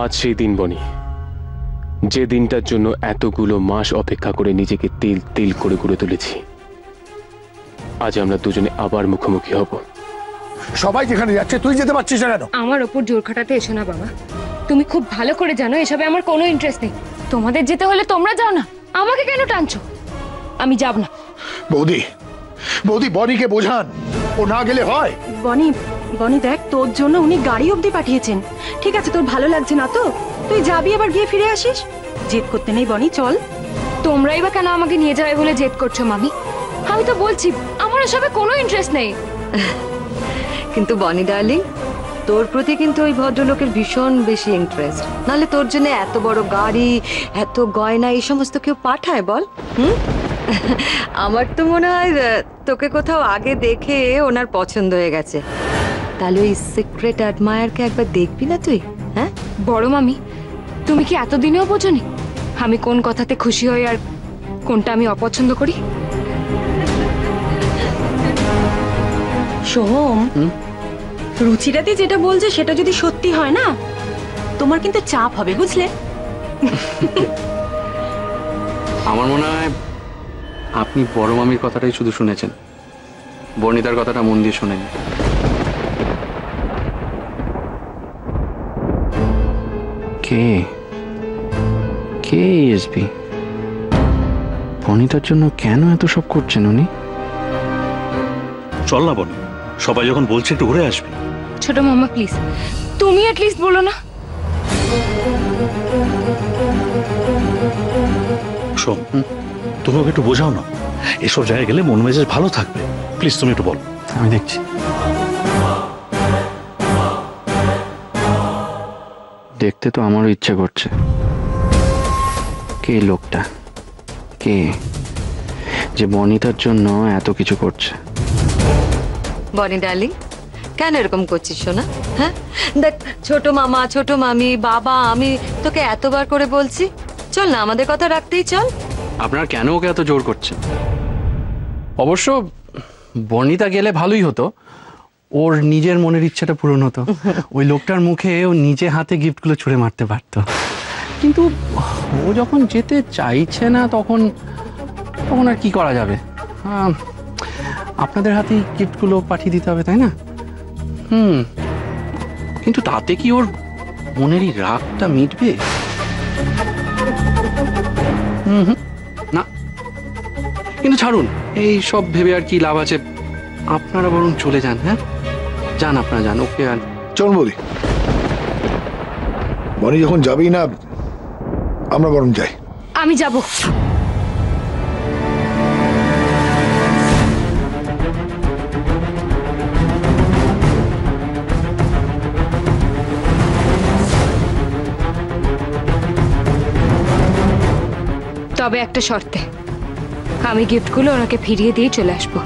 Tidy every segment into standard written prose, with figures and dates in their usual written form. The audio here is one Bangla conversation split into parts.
আজ সেই দিন বনি, যে দিনটার জন্য এতগুলো মাস অপেক্ষা করে নিজেকে তিল তিল করে গড়ে তুলেছি। আজ আমরা দুজনে আবার মুখোমুখি হব। সবাই যেখানে যাচ্ছে তুই যেতে পারছিস না কেন? আমার ওপর জোর খাটাতে এসো না বাবা। তুমি খুব ভালো করে জানো এসবে আমার কোনো ইন্টারেস্ট নেই। তোমাদের যেতে হলে তোমরা যাও না, আমাকে কেন টানছো? আমি যাব না। বৌদি, বৌদি বনিকে বোঝান, ও না গেলে হয়। বনি দেখ, তোর জন্য উনি গাড়ি অবধি পাঠিয়েছেন। ঠিক আছে, তোর ভালো লাগছে না তো তুই যাবি, আবার গিয়ে ফিরে আসিস। জেদ করতে নেই বনি, চল। তোমরাই বা কেন আমাকে নিয়ে যাবে বলে জেদ করছো মামি? আমি তো বলছি আমার এসবে কোনো ইন্টারেস্ট নেই। কিন্তু বনি ডার্লিং, তোর প্রতি কিন্তু ওই ভদ্রলোকের ভীষণ বেশি ইন্টারেস্ট। নাহলে তোর জন্য এত বড় গাড়ি, এত গয়না এই সমস্ত কেউ পাঠায় বল? আমার তো মনে হয় তোকে কোথাও আগে দেখে ওনার পছন্দ হয়ে গেছে। তাহলে ওই সিক্রেট অ্যাডমায়ারকে একবার দেখবি না তুই? হ্যাঁ বড় মামি, তুমি কি এতদিনেও বোঝোনি আমি কোন কথাতে খুশি হই আর কোনটা আমি অপছন্দ করি? সোহম, রুচিরাতে যেটা বলছে সেটা যদি সত্যি হয় না, তোমার কিন্তু চাপ হবে, বুঝলে? আমার মনে হয় আপনি বড় মামির কথাটাই শুধু শুনেছেন, বর্ণিতার কথাটা মন দিয়ে শোনেন। কে কে এসবি? বর্ণিতার জন্য কেন এত সব করছেন উনি? চল না বনি, সবাই যখন বলছে একটু ঘুরে আসবি। ছোট মামা প্লিজ, তুমি অ্যাটলিস্ট বলো না। শোন, তুমি ওকে একটু বোঝাও না, এসব জায়গায় গেলে মন মেজাজ ভালো থাকবে। প্লিজ তুমি একটু বলো। আমি দেখছি। দেখতে তো আমারও ইচ্ছে করছে, কে লোকটা, কে যে বনিতার জন্য এত কিছু করছে। বনি ডার্লিং, কেন এরকম করছিস সোনা? হ্যাঁ দেখ, ছোট মামা, ছোট মামি, বাবা, আমি তোকে এতবার করে বলছি, চল না, আমাদের কথা রাখতেই চল। আপনারা কেন ওকে এত জোর করছেন? অবশ্য বর্ণিতা গেলে ভালোই হতো, ওর নিজের মনের ইচ্ছাটা পূরণ হতো। ওই লোকটার মুখে ও নিজে হাতে গিফটগুলো ছুঁড়ে মারতে পারতো। কিন্তু ও যখন যেতে চাইছে না, তখন আর কি করা যাবে? আপনাদের হাতেই গিফটগুলো পাঠিয়ে দিতে হবে, তাই না? কিন্তু তাতে কি ওর মনেরই রাগটা মিটবে? না, কিন্তু ছাড়ুন, এই সব ভেবে আর কি লাভ আছে। আপনারা বরং চলে যান। হ্যাঁ যান, আপনারা যান। ওকে, আর চল বলি, বনি যখন যাবি না, আমরা বরং যাই। আমি যাব। তবে একটা শর্তে, আমি গিফটগুলো ওনাকে ফিরিয়ে দিয়ে চলে আসবো।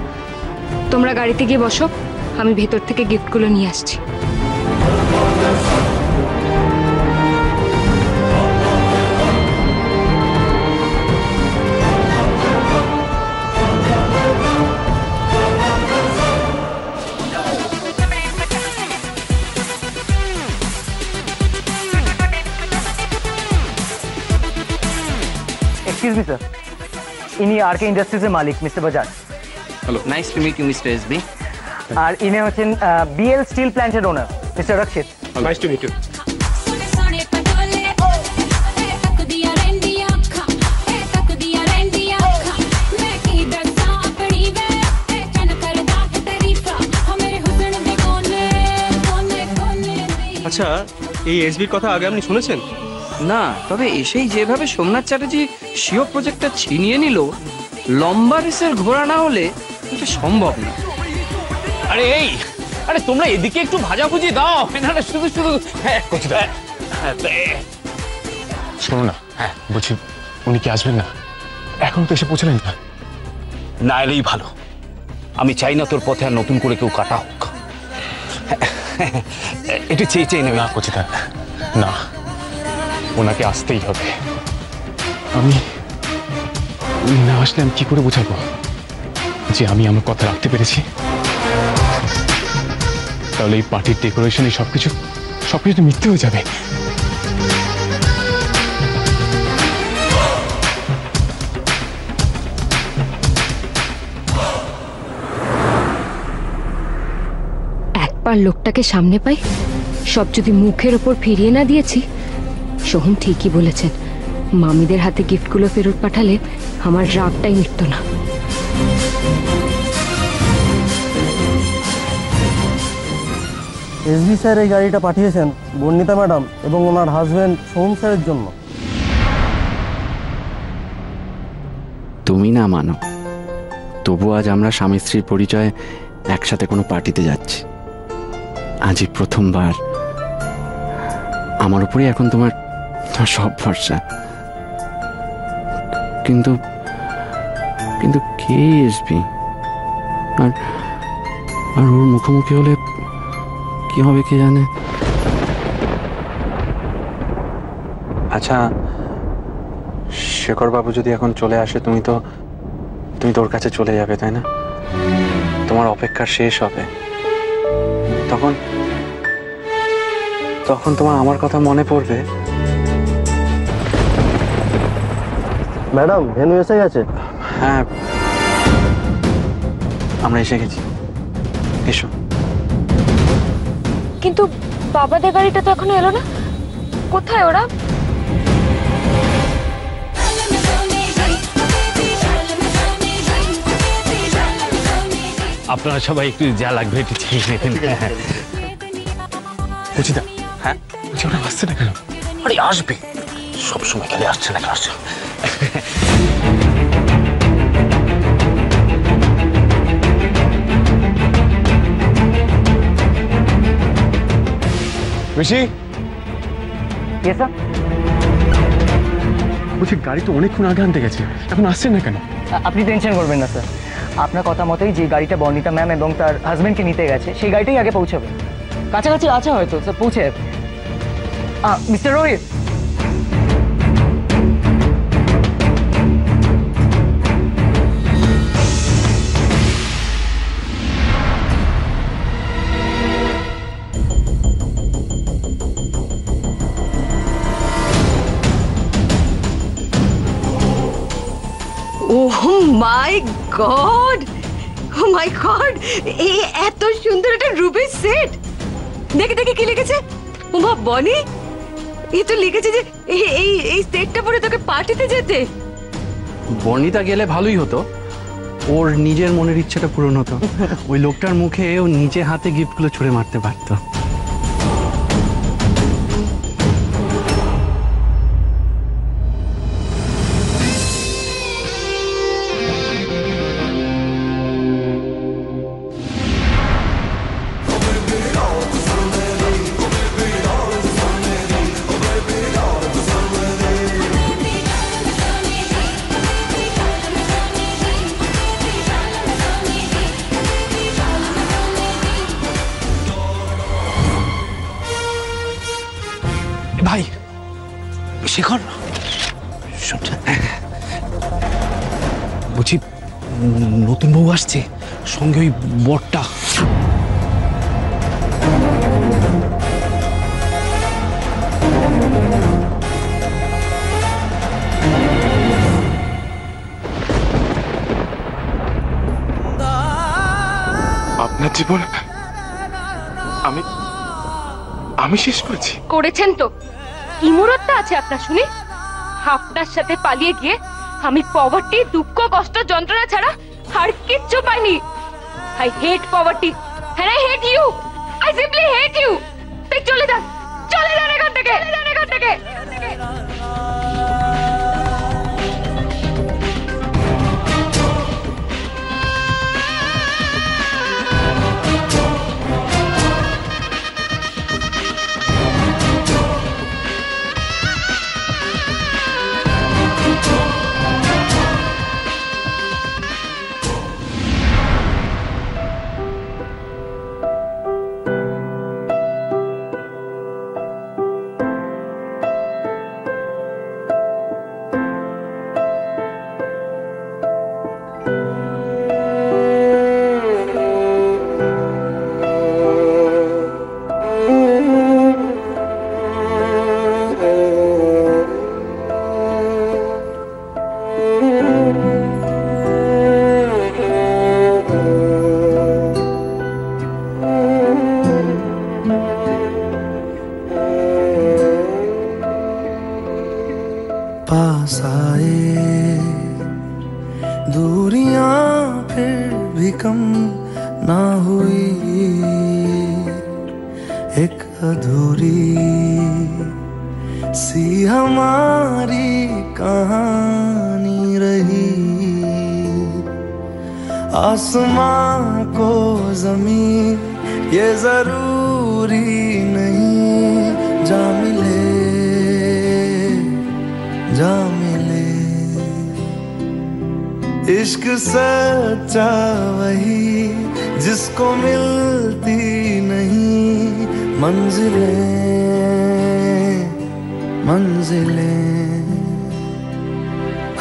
তোমরা গাড়িতে গিয়ে বসো, আমি ভেতর থেকে গিফটগুলো নিয়ে আসছি। एक्सक्यूज मी सर, इन्हीं आरके इंडस्ट्रीज मालिक mister Bajaj. Hello, nice to meet you mister SB. আর ইনি হচ্ছেন বিএল স্টিল প্ল্যান্টের owner mister Rakshit. Nice to meet you. আচ্ছা, এই এসবির কথা আগে আপনি শুনেছেন? না, তবে এসেই যেভাবে সোমনাথ চ্যাটার্জি শিও প্রজেক্টটা ছিনিয়ে নিল, লম্বা রেসের ঘোড়া না হলে এটা সম্ভব না। আরে তোমরা এদিকে একটু ভাজাভুজি দাও, এনারা শুধু শোনো না, হ্যাঁ বলছি, উনি কি আসবেন না? এখন তো এসে পৌঁছলেন না। না এলেই ভালো। আমি চাই না তোর পথে আর নতুন করে কেউ কাটা হোক। একটু চেয়ে নেবে না কচিদা, না, ওনাকে আসতেই হবে। আমি না আসলে আমি কি করে বোঝাবো যে আমি আমার কথা রাখতে পেরেছি? তাহলে এই পার্টির ডেকোরেশন, এই সবকিছু তো মিথ্যে হয়ে যাবে। বাটপার লোকটাকে সামনে পাই, সব যদি মুখের ওপর ফিরিয়ে না দিয়েছি। সোহম ঠিকই বলেছেন, মামিদের হাতে গিফটগুলো ফেরত পাঠালে আমার রাগটাই মিটত না। এসবি স্যার এই গাড়িটা পাঠিয়েছেন বর্ণিতা ম্যাডাম এবং ওনার হাজবেন্ড সোহম স্যারের জন্য। তুমি না মানো, তবু আজ আমরা স্বামী স্ত্রীর পরিচয়ে একসাথে কোনো পার্টিতে যাচ্ছি। আজই প্রথমবার। আমার উপরই এখন তোমার সব ভরসা। কিন্তু কিন্তু কে এসবি, আর আর ওর মুখোমুখি হলে কি হবে কে জানে। আচ্ছা, শেখর বাবু যদি এখন চলে আসে, তুমি তো ওর কাছে চলে যাবে, তাই না? তোমার অপেক্ষা শেষ হবে। তখন তোমার আমার কথা মনে পড়বে। ম্যাডাম ভেনু এসে গেছে। হ্যাঁ, আমরা এসে গেছি, এসো। কিন্তু বাবাদের গাড়িটা তো এখনো এলো না, কোথায় ওরা? আপনারা সবাই একটু যা লাগবে একটু চেয়ে নেবেন। বুঝিদা, হ্যাঁ বলছি ওরা আসছে না কেন? আরে আসবে, সবসময় খেলে আসছে না কেন? আসছে। বেশি ইয়েস স্যার। বলছি গাড়ি তো অনেকক্ষণ আগে আনতে গেছে, এখন আসছে না কেন? আপনি টেনশন করবেন না স্যার, আপনার কথা মতোই যে গাড়িটা বর্ণিতা ম্যাম এবং তার হাজবেন্ডকে নিতে গেছে সেই গাড়িটাই আগে পৌঁছাবে। কাছাকাছি আছে হয়তো স্যার, পৌঁছে যাবে। মিস্টার রোহিত, ওহ মাই গড, ও মাই গড, এই এত সুন্দর একটা রুবির সেট। দেখে দেখে কি লিখেছে? উমা বনি, এই তো লিখেছে যে এই সেটটা পরে তোকে পার্টিতে যেতে। বর্ণিতা গেলে ভালোই হতো, ওর নিজের মনের ইচ্ছাটা পূরণ হতো। ওই লোকটার মুখে ও নিজে হাতে গিফটগুলো ছুঁড়ে মারতে পারতো। ভাই শেখর, বলছি নতুন বউ আসছে, সঙ্গে ওই বরটা। আপনার জীবন আমি শেষ করেছি। করেছেন তো, কি মুহূর্তটা আছে আপনার শুনি? আপনার সাথে পালিয়ে গিয়ে আমি পভার্টি, দুঃখ, কষ্ট, যন্ত্রণা ছাড়া আর কিচ্ছু পাইনি। I hate poverty and I hate you. I simply hate you. তাই চলে যান এখান থেকে। कम ना हुई, एक अधूरी सी हमारी कहानी रही। आसमां को जमीन ये जरूरी नहीं, जा मिले जा मिले। इश्क सच्चा वही जिसको मिलती नहीं मंजिलें मंजिलें।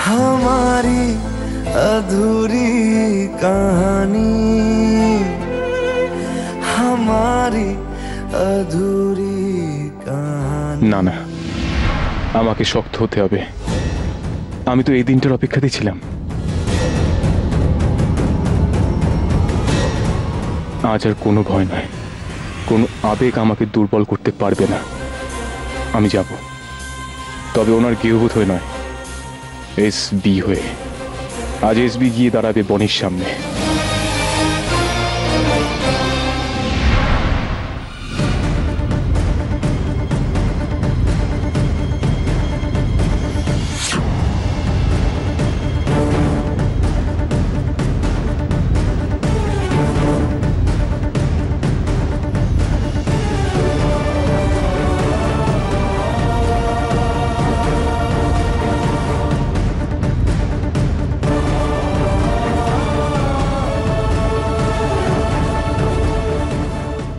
हमारी अधूरी कहानी, हमारी अधूरी कहानी। না না, আমাকে শক্ত হতে হবে। আমি তো এই দিনটার অপেক্ষাতেই ছিলাম। আজ আর কোনো ভয় নয়, কোনো আবেগ আমাকে দুর্বল করতে পারবে না। আমি যাব, তবে ওনার গৃহবধূ হয়ে নয়, এসবি হয়ে। আজ এসবি গিয়ে দাঁড়াবে বনির সামনে।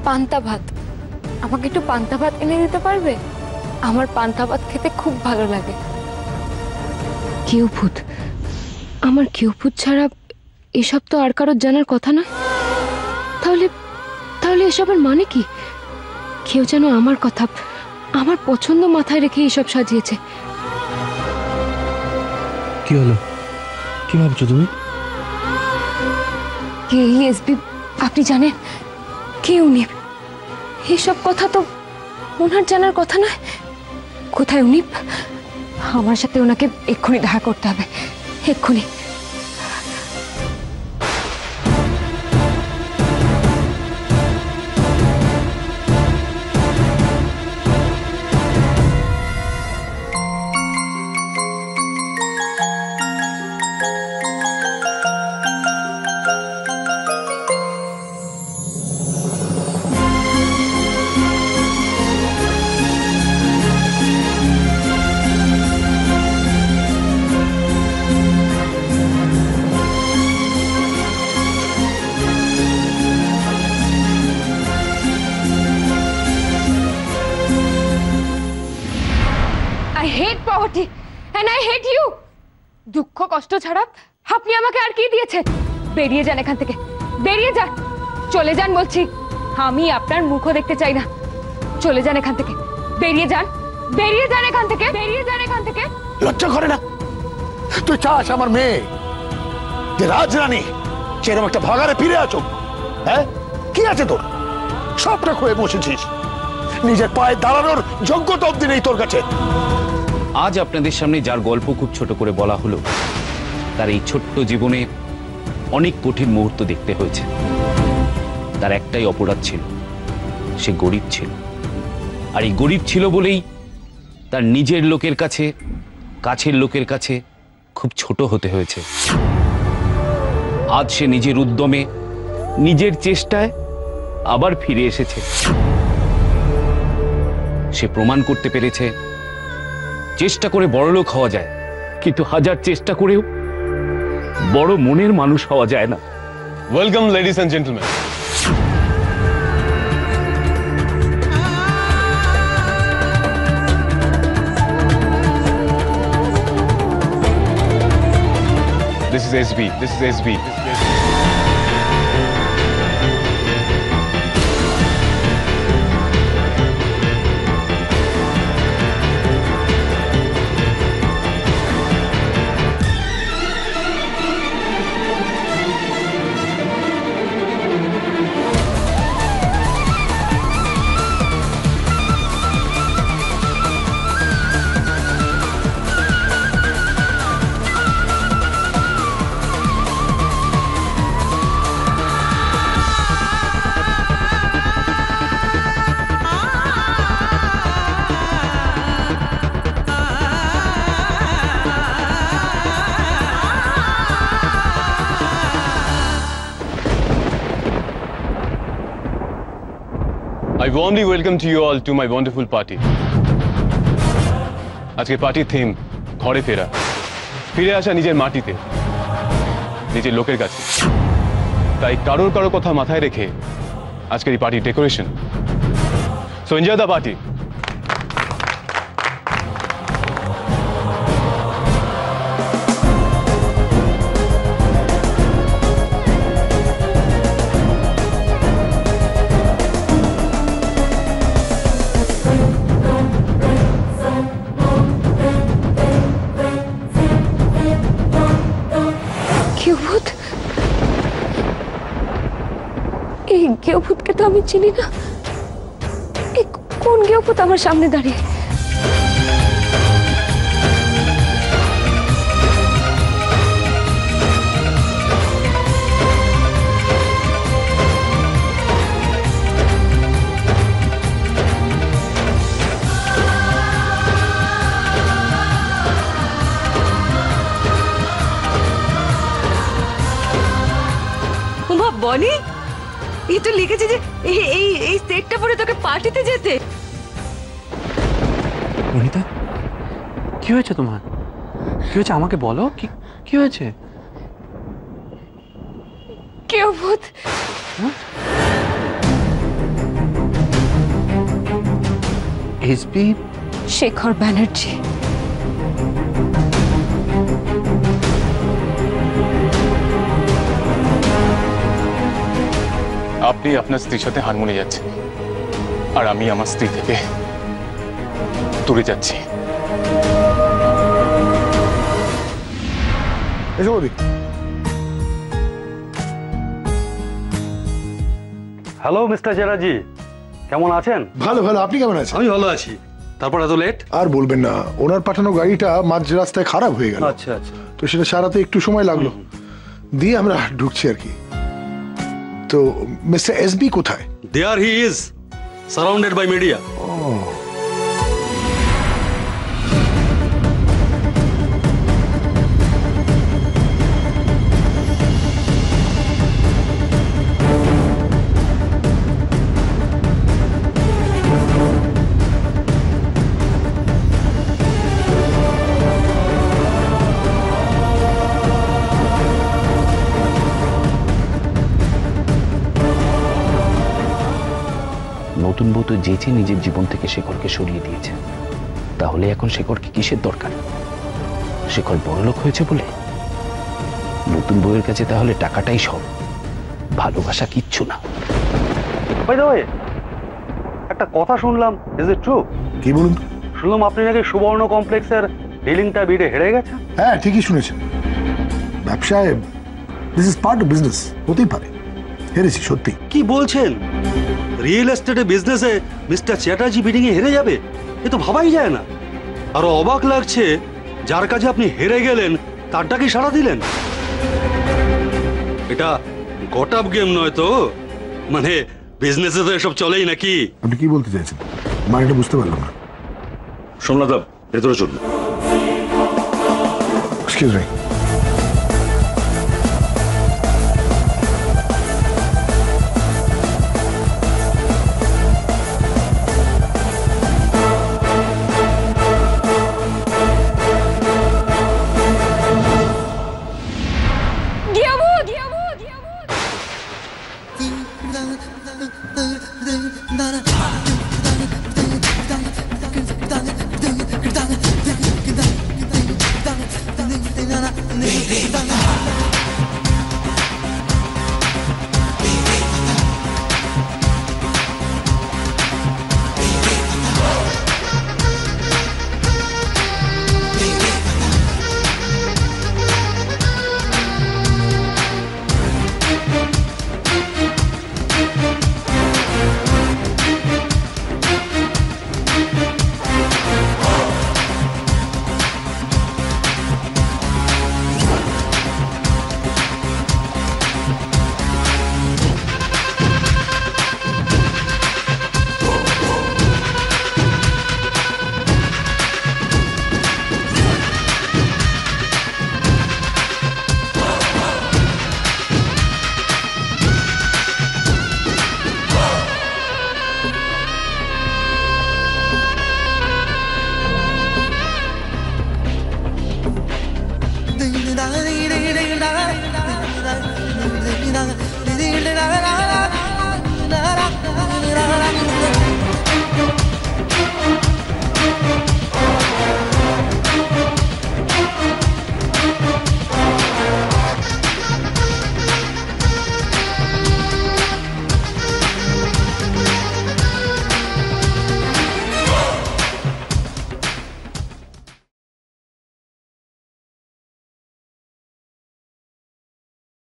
পান্তা ভাত, আমাকে একটু পান্তা ভাত এনে দিতে পারবে? আমার পান্তা ভাত খেতে খুব ভালো লাগে। কেউভূত, আমার কেউভূত ছাড়া এসব তো আর কারোর জানার কথা নয়। তাহলে তাহলে এসবের মানে কি? কেউ যেন আমার কথা, আমার পছন্দ মাথায় রেখে এসব সাজিয়েছে। কি হলো, কি ভাবছো তুমি? কে এসবি আপনি জানেন? কে উনি? এসব কথা তো ওনার জানার কথা নয়। কোথায় উনি? আমার সাথে ওনাকে এক্ষুনি দেখা করতে হবে, এক্ষুনি। I hate poverty and I hate you. দুঃখ কষ্ট ছাড়া আপনি আমাকে আর কি দিয়েছেন? বেরিয়ে যান এখান থেকে, বেরিয়ে যান, চলে যান বলছি। আমি আপনার মুখও দেখতে চাই না। চলে যান এখান থেকে, বেরিয়ে যান, বেরিয়ে যান এখান থেকে, বেরিয়ে যান এখান থেকে। লজ্জা করে না? তুই চাস আমার মেয়ে যে রাজরানী সেরকম একটা ভাগারে ফিরে আছো? হ্যাঁ, কি আছে তোর? সবটা খুঁয়ে বসেছিস, নিজের পায়ে দাঁড়ানোর যোগ্যতা অব্দি নেই তোর কাছে। আজ আপনাদের সামনে যার গল্প খুব ছোট করে বলা হলো, তার এই ছোট্ট জীবনে অনেক কঠিন মুহূর্ত দেখতে হয়েছে। তার একটাই অপরাধ ছিল, সে গরিব ছিল। আর এই গরিব ছিল বলেই তার নিজের লোকের কাছে, কাছের লোকের কাছে খুব ছোট হতে হয়েছে। আজ সে নিজের উদ্যমে, নিজের চেষ্টায় আবার ফিরে এসেছে। সে প্রমাণ করতে পেরেছে চেষ্টা করে বড়লোক হওয়া যায়, কিন্তু হাজার চেষ্টা করেও বড় মনের মানুষ হওয়া যায় না। Welcome ladies and gentleman. This is SB. This is SB. I warmly welcome to you all to my wonderful party. আজকে পার্টির থিম ঘরে ফেরা, ফিরে আসা নিজের মাটিতে, নিজের লোকের কাছে। তাই কারোর কথা মাথায় রেখে আজকের এই পার্টির decoration. So enjoy the party. এই গেঁয়ো তো আমি চিনি না। কোন গেঁয়ো আমার সামনে দাঁড়িয়ে? বনি, এই তো লিখেছে যে এই সেটটা পরে তোকে পার্টিতে যেতে। বনিতা, কি হয়েছে তোমার? কি হয়েছে আমাকে বলো, কি হয়েছে? কেউ ভূত। এসপি শেখর ব্যানার্জি। আপনি আপনার স্ত্রীর সাথে হারমোনি যাচ্ছেন, আর আমি আমার স্ত্রী থেকে দূরে যাচ্ছি। হ্যালো মিস্টার চ্যাটার্জি, কেমন আছেন? ভালো ভালো, আপনি কেমন আছেন? আমি ভালো আছি। তারপর এত লেট? আর বলবেন না, ওনার পাঠানো গাড়িটা মাঝ রাস্তায় খারাপ হয়ে গেল। আচ্ছা আচ্ছা। তো সেটা সারাতে একটু সময় লাগলো, দিয়ে আমরা ঢুকছি আর কি। তো মিস্টার এসবি কোথায়? There he is, surrounded by media. নতুন বউ তো যেচে নিজের জীবন থেকে শেখরকে সরিয়ে দিয়েছে, তাহলে এখন শেখরকে কিসের দরকার? শেখর বড়লোক হয়েছে বলে? নতুন বউয়ের কাছে তাহলে টাকাটাই সব, ভালোবাসা কিচ্ছু না। বাই দ্য ওয়ে, একটা কথা শুনলাম, ইজ ইট ট্রু? কি বলুন? শুনলাম আপনি নাকি সুবর্ণ কমপ্লেক্সের ডিলিংটা বিডে হেরে গেছেন। হ্যাঁ, ঠিকই শুনেছেন। ব্যবসায় this is part of business, হতেই পারে। হেরেছি সত্যি। কি বলছেন? রিয়েল এস্টেটে বিজনেসে মিস্টার চ্যাটার্জি বিডিং এ হেরে যাবে? এ তো ভাবাই যায় না। আরো অবাক লাগছে, যার কাছে আপনি হেরে গেলেন তারটাকে সাড়া দিলেন। এটা গট আপ গেম নয় তো? মানে বিজনেসে তো এসব চলেই নাকি? আপনি কি বলতে চাইছেন? মানেটা বুঝতে পারলাম না। সোমনাথ, ভেতরে চলুন। Excuse me.